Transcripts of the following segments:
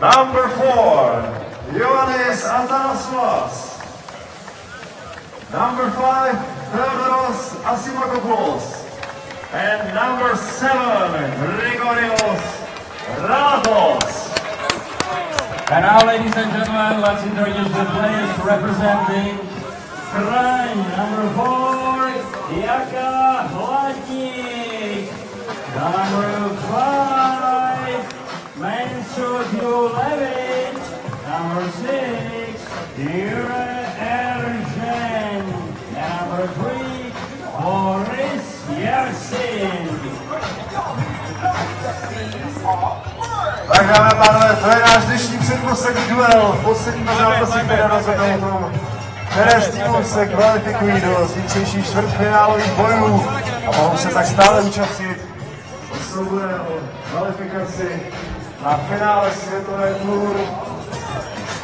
Number 4, Ioannis Athanasoulas. Number 5, theότερos Asημακόπουλος. And number 7, Grigorios Rαλλάτος. And now, ladies and gentlemen, let's introduce the players representing Kranj. Number 4, Jaka Hladník. Number 5, Mansur Julevic. Number 6, Jure Ergen. Number 3, Boris Yersin. Tak dáme pánové, to je náš dnešní předposlední duel. V posledním zápasí, které rozhodnou o tom, které z týmů se kvalifikují do zítřejších čtvrtfinálových bojů a mohou se tak stále účastnit v souboji o kvalifikaci na finále světové tour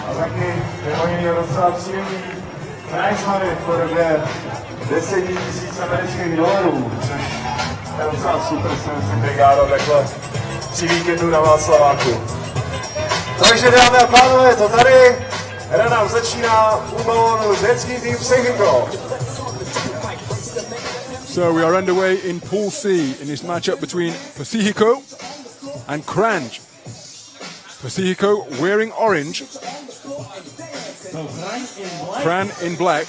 a taky mimo jiný docela příjemný prize money v podobě 10 000 amerických dolarů, což je docela super, si myslím, brigáda takhle při víkendu na Václaváku. Takže dámy a pánové, to tady, hra nám začíná u balónu řecký tým Psychiko. So we are underway in Pool C in this matchup between Psychiko and Kranj. Psychiko wearing orange, Kranj in black.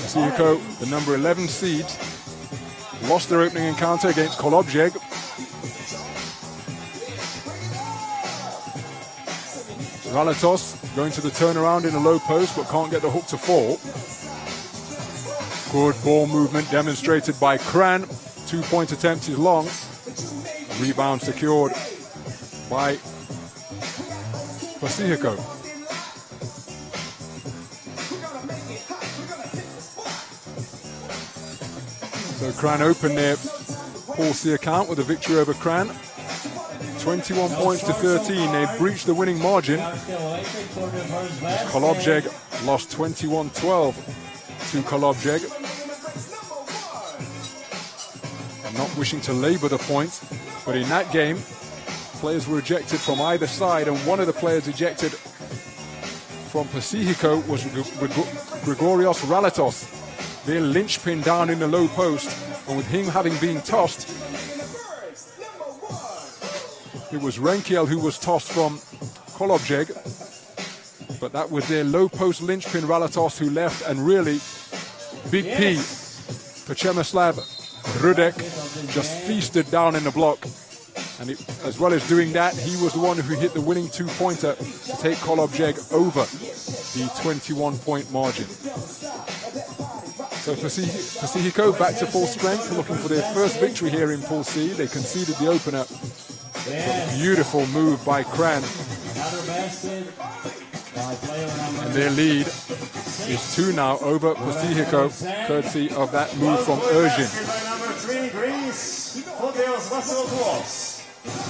Psychiko, the number 11 seed, lost their opening encounter against Kolobjeg. Rαλλάτος going to the turnaround in a low post but can't get the hook to fall. Good ball movement demonstrated by Kranj. 2-point attempt is long. Rebound secured by Psychiko. So Kranj opened their Pool C account with a victory over Kranj. 21 points to 13. They've breached the winning margin. Kolobjeg lost 21-12 to Kolobjeg. Not wishing to labor the point, but in that game, players were ejected from either side, and one of the players ejected from Psychiko was Grigorios Rαλλάτος, their linchpin down in the low post, and with him having been tossed, it was Renkiel who was tossed from Kolobjeg, but that was their low post linchpin Rαλλάτος who left, and really, Big P, Przemysław Rudek, just feasted down in the block. And as well as doing that, he was the one who hit the winning two-pointer to take Kolobjeg over the 21-point margin. So Psychiko back to full strength, looking for their first victory here in Pool C. They conceded the opener. A beautiful move by Kranj. And their lead is 2 now over Psychiko, courtesy of that move from Ergen.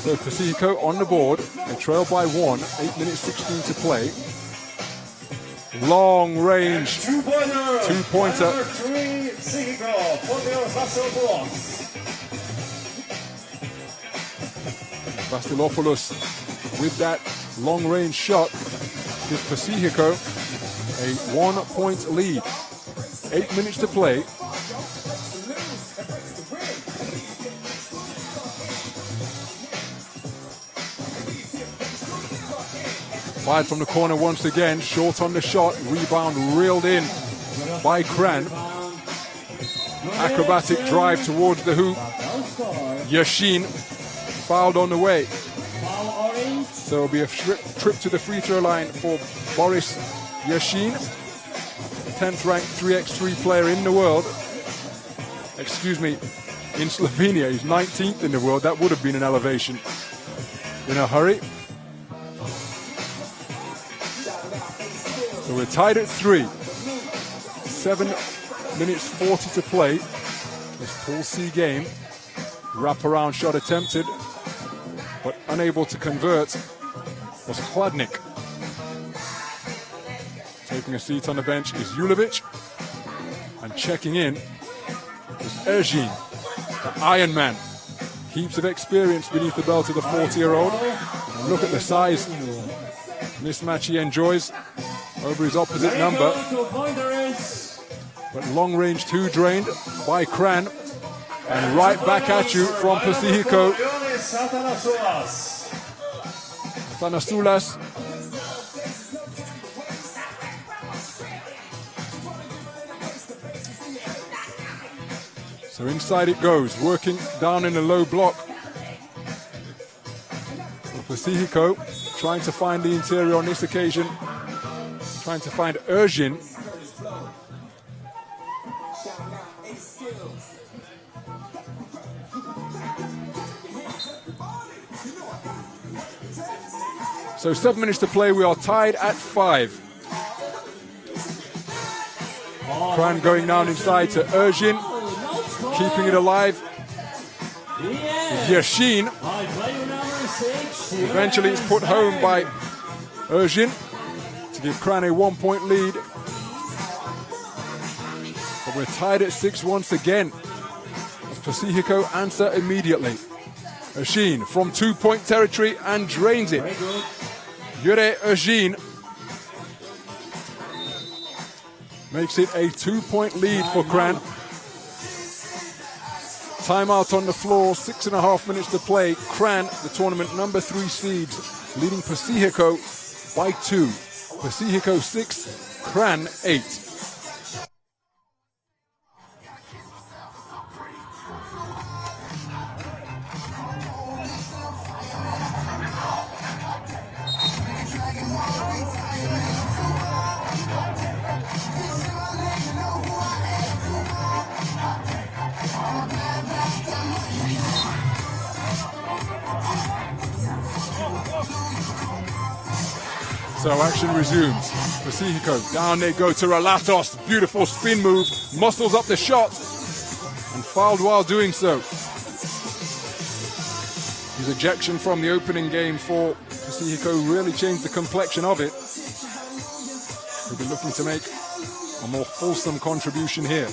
So Psychiko on the board, they trail by 1, 8 minutes 16 to play. Long range two-pointer. Βασιλόπουλος with that long range shot gives Psychiko a 1-point lead. 8 minutes to play. Fired from the corner once again, short on the shot, rebound reeled in by Kranj. Acrobatic drive towards the hoop. Yashin fouled on the way. So it'll be a trip to the free throw line for Boris Yashin, 10th ranked 3x3 player in the world. Excuse me, in Slovenia, he's 19th in the world. That would have been an elevation in a hurry. So we're tied at 3. 7 minutes 40 to play. This Pool C game. Wraparound shot attempted, but unable to convert was Hladník. Taking a seat on the bench is Julevic. And checking in is Ergen, the Iron Man. Heaps of experience beneath the belt of the 40-year-old. And look at the size mismatch he enjoys over his opposite number. But long range 2 drained by Kranj. And right back at you from Psychiko. Athanasoulas. So inside it goes, working down in a low block. Psychiko trying to find the interior on this occasion, trying to find Erjin. So 7 minutes to play, we are tied at 5. Kranj going down inside to Erjin. Keeping it alive is Yashin. Eventually it's put home by Erjin to give Kranj a 1-point lead. But we're tied at 6 once again. Psychiko answer immediately. Yashin from 2-point territory and drains it. Yure Erjin makes it a 2-point lead for Kranj. Timeout on the floor, 6.5 minutes to play. Kranj, the tournament number 3 seeds, leading Psychiko by 2. Psychiko 6, Kranj 8. So action resumes. Psychiko, down they go to Rαλλάτος. Beautiful spin move, muscles up the shot, and fouled while doing so. His ejection from the opening game for Psychiko really changed the complexion of it. He'll be looking to make a more fulsome contribution here.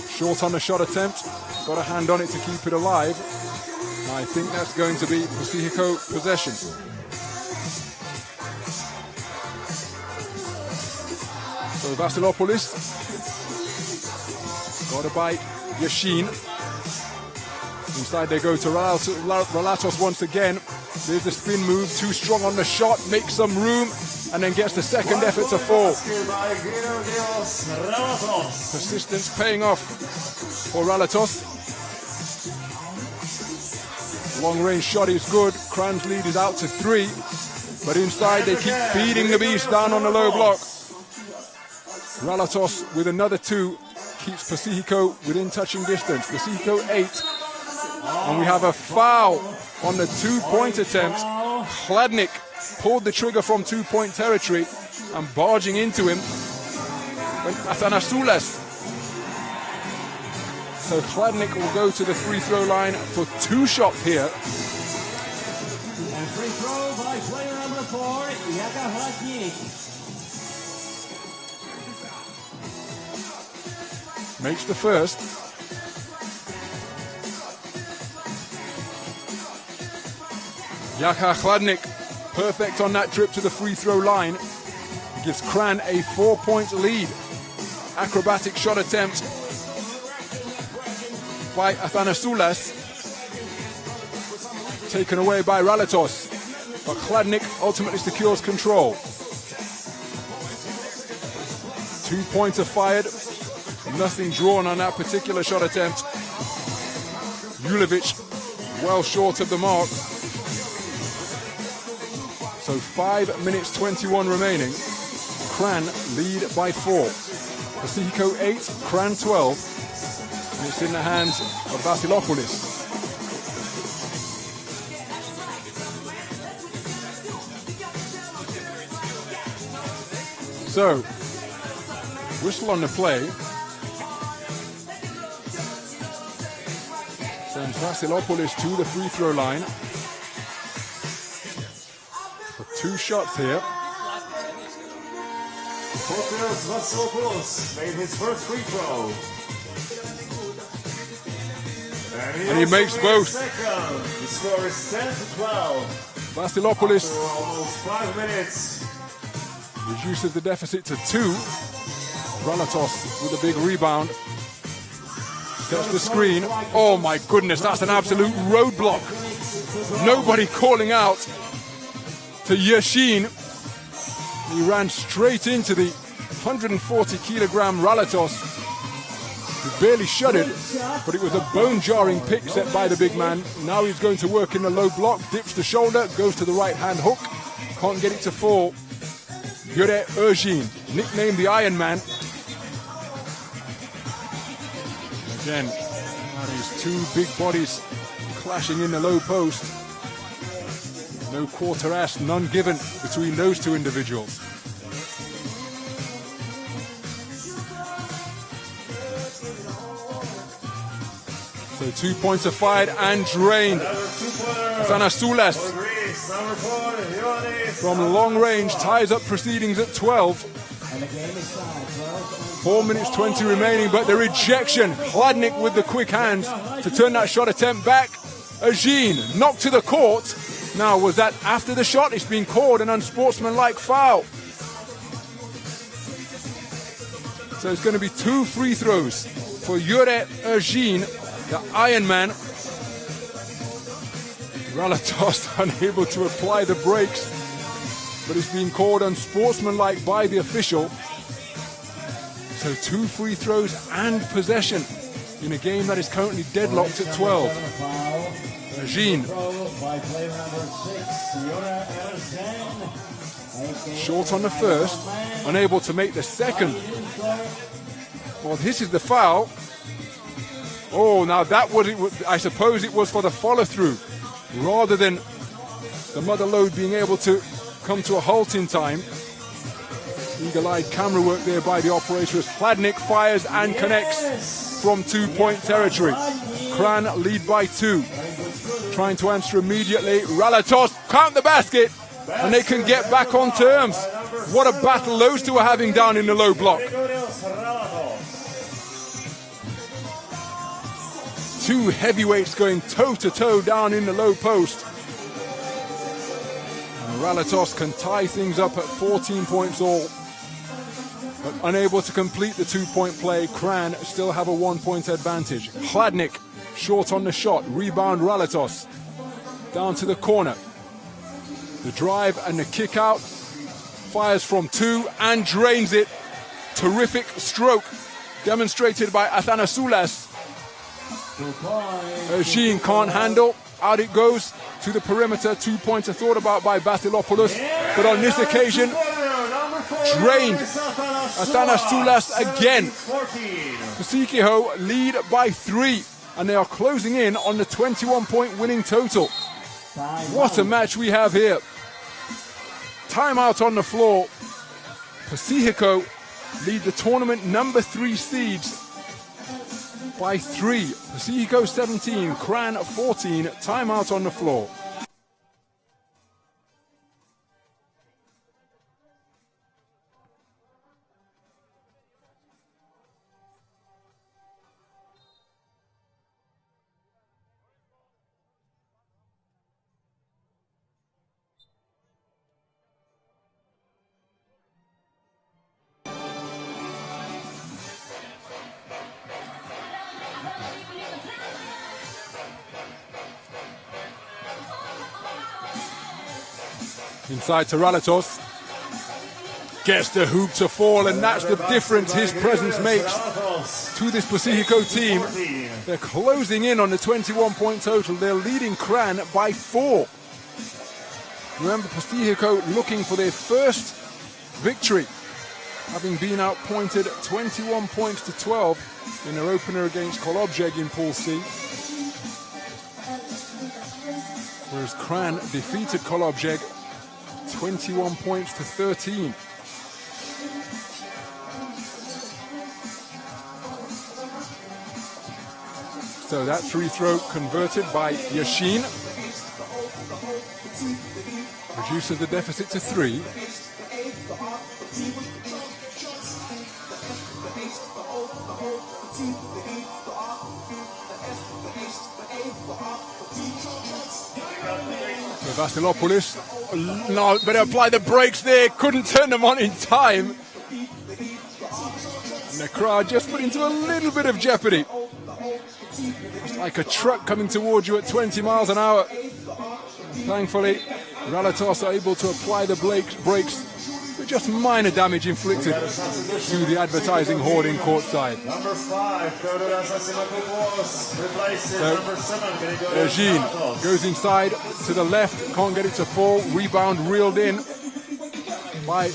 Short on the shot attempt, got a hand on it to keep it alive. I think that's going to be Psychiko possession. So Βασιλόπουλος, got a bite, Yashin. Inside they go to Rαλλάτος once again. There's the spin move, too strong on the shot, makes some room, and then gets the second effort to fall. Persistence paying off for Rαλλάτος. Long range shot is good, Kranj's lead is out to 3, but inside they keep feeding the beast down on the low block. Rαλλάτος with another 2 keeps Psychiko within touching distance. Psychiko 8, and we have a foul on the 2-point attempt. Hladnik pulled the trigger from 2-point territory and barging into him when Athanasoulas. So Hladnik will go to the free throw line for 2 shots here. And free throw by player number 4, Hladnik. Makes the first. Hladnik, perfect on that trip to the free throw line. Gives Kranj a 4-point lead. Acrobatic shot attempt by Athanasoulas. Taken away by Rαλλάτος. But Hladnik ultimately secures control. 2-pointer fired. Nothing drawn on that particular shot attempt. Julevic well short of the mark. So 5 minutes 21 remaining. Kranj lead by 4. Psychiko 8, Kranj 12. And it's in the hands of Βασιλόπουλος. So, whistle on the play. Sends Βασιλόπουλος to the free throw line. For 2 shots here. Vassilopoulos made his first free throw. And he makes both. Second. The score is 10-12. Βασιλόπουλος For almost 5 minutes. reduces the deficit to 2. Rαλλάτος with a big rebound. Sets the screen. Oh my goodness, that's an absolute roadblock. Nobody calling out to Yashin. He ran straight into the 140-kilogram Rαλλάτος. He barely shuddered, but it was a bone-jarring pick set by the big man. Now he's going to work in the low block, dips the shoulder, goes to the right-hand hook. Can't get it to fall. Yure Erjin, nicknamed the Iron Man. Again, these two big bodies clashing in the low post. No quarter-ass, none given between those two individuals. So 2-pointer fired and drained. Athanasoulas from long range ties up proceedings at 12. 4 minutes 20 remaining, but the rejection. Hladnik with the quick hands to turn that shot attempt back. Erjin knocked to the court. Now, was that after the shot? It's been called an unsportsmanlike foul. So it's going to be 2 free throws for Yure Erjin, the Iron Man. Rαλλάτος unable to apply the brakes, but it's been called unsportsmanlike by the official. So 2 free throws and possession in a game that is currently deadlocked at 12. Erjin. Short on the first, unable to make the second. Well, this is the foul. Oh, now that was it. I suppose it was for the follow-through, rather than the mother load being able to come to a halt in time. Eagle-eyed camera work there by the operator as Hladnik fires and connects from 2-point territory. Kranj lead by 2. Trying to answer immediately. Rαλλάτος count the basket, and they can get back on terms. What a battle those two are having down in the low block. 2 heavyweights going toe-to-toe down in the low post. And Rαλλάτος can tie things up at 14 points all. But unable to complete the 2-point play, Kranj still have a 1-point advantage. Hladnik short on the shot. Rebound Rαλλάτος. Down to the corner. The drive and the kick out. Fires from 2 and drains it. Terrific stroke demonstrated by Athanasoulas. Erjin can't handle. Out it goes to the perimeter. 2-pointer thought about by Βασιλόπουλος. But on this occasion, drained. Athanasoulas again. Psychiko lead by 3. And they are closing in on the 21-point winning total. What a match we have here. Timeout on the floor. Psychiko lead the tournament number 3 seeds by 3. Psychiko 17, Kranj 14. Timeout on the floor. Inside to Rαλλάτος. Gets the hoop to fall, and that's the difference his presence makes to this Psychiko team. They're closing in on the 21-point total. They're leading Kranj by 4. Remember, Psychiko looking for their first victory, having been outpointed 21 points to 12 in their opener against Kołobrzeg in Pool C. Whereas Kranj defeated Kołobrzeg 21 points to 13. So that free throw converted by Yashin. Reduces the deficit to 3. So Βασιλόπουλος, no, better apply the brakes there, couldn't turn them on in time. And the crowd just put into a little bit of jeopardy. It's like a truck coming towards you at 20 miles an hour. Thankfully, Rαλλάτος are able to apply the brakes with just minor damage inflicted to the advertising hoarding courtside. Number 5, Asημακόπουλος replaces number 7. Eugene goes inside to the left, can't get it to fall, rebound reeled in by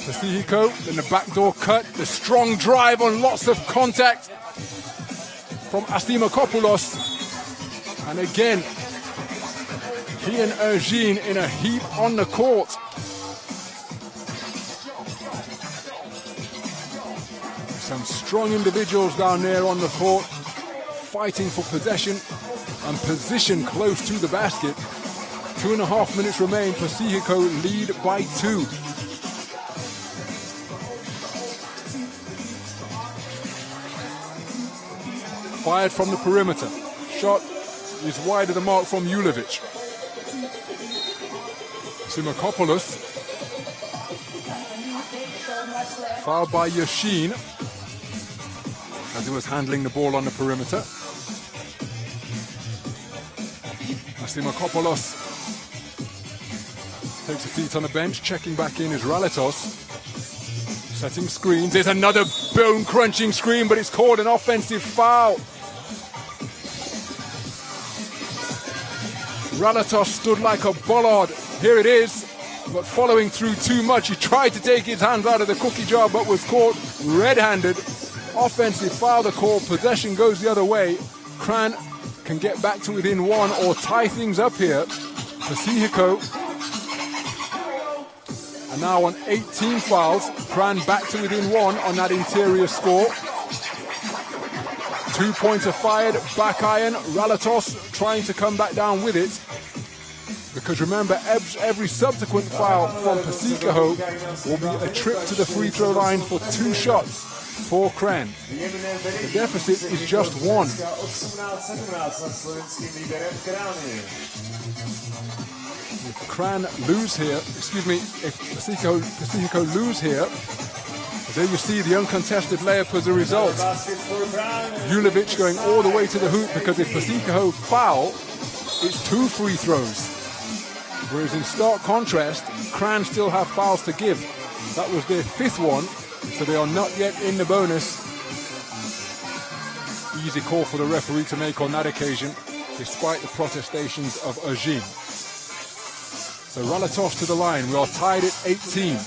Psychiko, then the backdoor cut, the strong drive on lots of contact from Asημακόπουλος. And again, he and Eugene in a heap on the court. Some strong individuals down there on the court, fighting for possession and position close to the basket. 2.5 minutes remain. Psychiko lead by 2. Fired from the perimeter. Shot is wide of the mark from Julevic. Asημακόπουλος. Fouled by Yashin as he was handling the ball on the perimeter. Asημακόπουλος takes a seat on the bench. Checking back in is Rαλλάτος. Setting screens. There's another bone-crunching screen, but it's called an offensive foul. Rαλλάτος stood like a bollard. Here it is, but following through too much. He tried to take his hands out of the cookie jar, but was caught red-handed. Offensive foul, the call. Possession goes the other way. Kranj can get back to within 1 or tie things up here. Psychiko. And now on 18 fouls, Kranj back to within 1 on that interior score. 2-pointer fired, back iron. Rαλλάτος trying to come back down with it. Because remember, every subsequent foul from Psychiko will be a trip to the free throw line for 2 shots for Kranj. The deficit is just 1. If Kranj lose here, if Psychiko lose here, there you see the uncontested layup as a result. Julevic going all the way to the hoop, because if Psychiko foul, it's 2 free throws. Whereas in stark contrast, Kranj still have fouls to give. That was their 5th one, so they are not yet in the bonus. Easy call for the referee to make on that occasion, despite the protestations of Eugene. So Rαλλάτος to the line. We are tied at 18.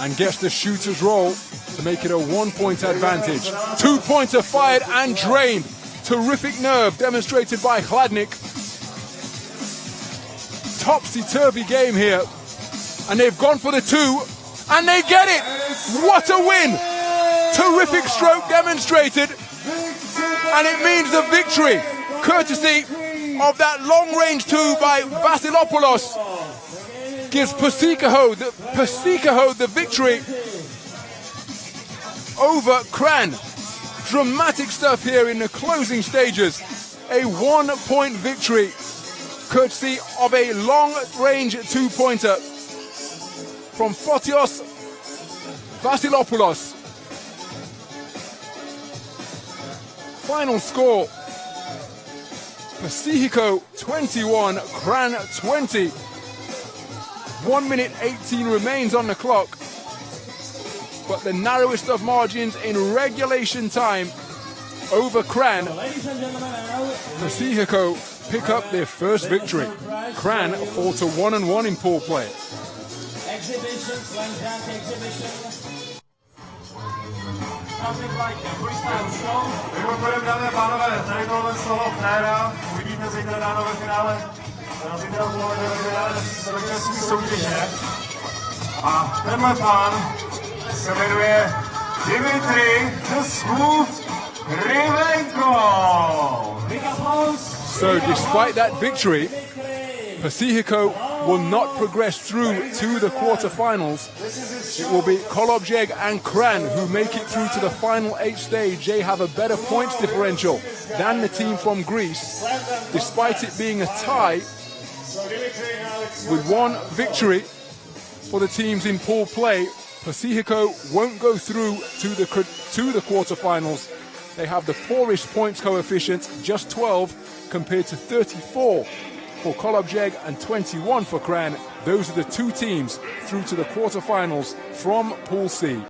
And gets the shooter's roll to make it a 1-point advantage. 2-pointer fired and drained. Terrific nerve demonstrated by Hladnik. Topsy-turvy game here. And they've gone for the 2. And they get it! What a win! Terrific stroke demonstrated. And it means the victory. Courtesy of that long-range 2 by Βασιλόπουλος. Gives Psychiko the victory over Kranj. Dramatic stuff here in the closing stages. A 1-point victory, courtesy of a long-range 2-pointer from Fotios Βασιλόπουλος. Final score: Psychiko 21, Kranj 20. 1 minute 18 remains on the clock, but the narrowest of margins in regulation time over Kranj. Psychiko pick up their first victory. Kranj fall to 1-1 in pool play. Exhibition, slam dunk exhibition. Something like a freestyle show. Mimochodem, dámy a pánové, tady tohle slovo Fréra uvidíte zítra ráno ve finále. Zítra odpoledne ve finále srovnatelské soutěže. A tenhle pán se jmenuje Dimitri the Smooth Rivenko. Big applause. So despite that victory, Psychiko will not progress through to the quarterfinals. It will be Kolobjeg and Kranj who make it through to the final 8 stage. They have a better points differential than the team from Greece, despite it being a tie with one victory for the teams in pool play. Psychiko won't go through to the quarterfinals. They have the poorest points coefficient, just 12 compared to 34 for Kolobjeg and 21 for Kranj. Those are the two teams through to the quarterfinals from Pool C.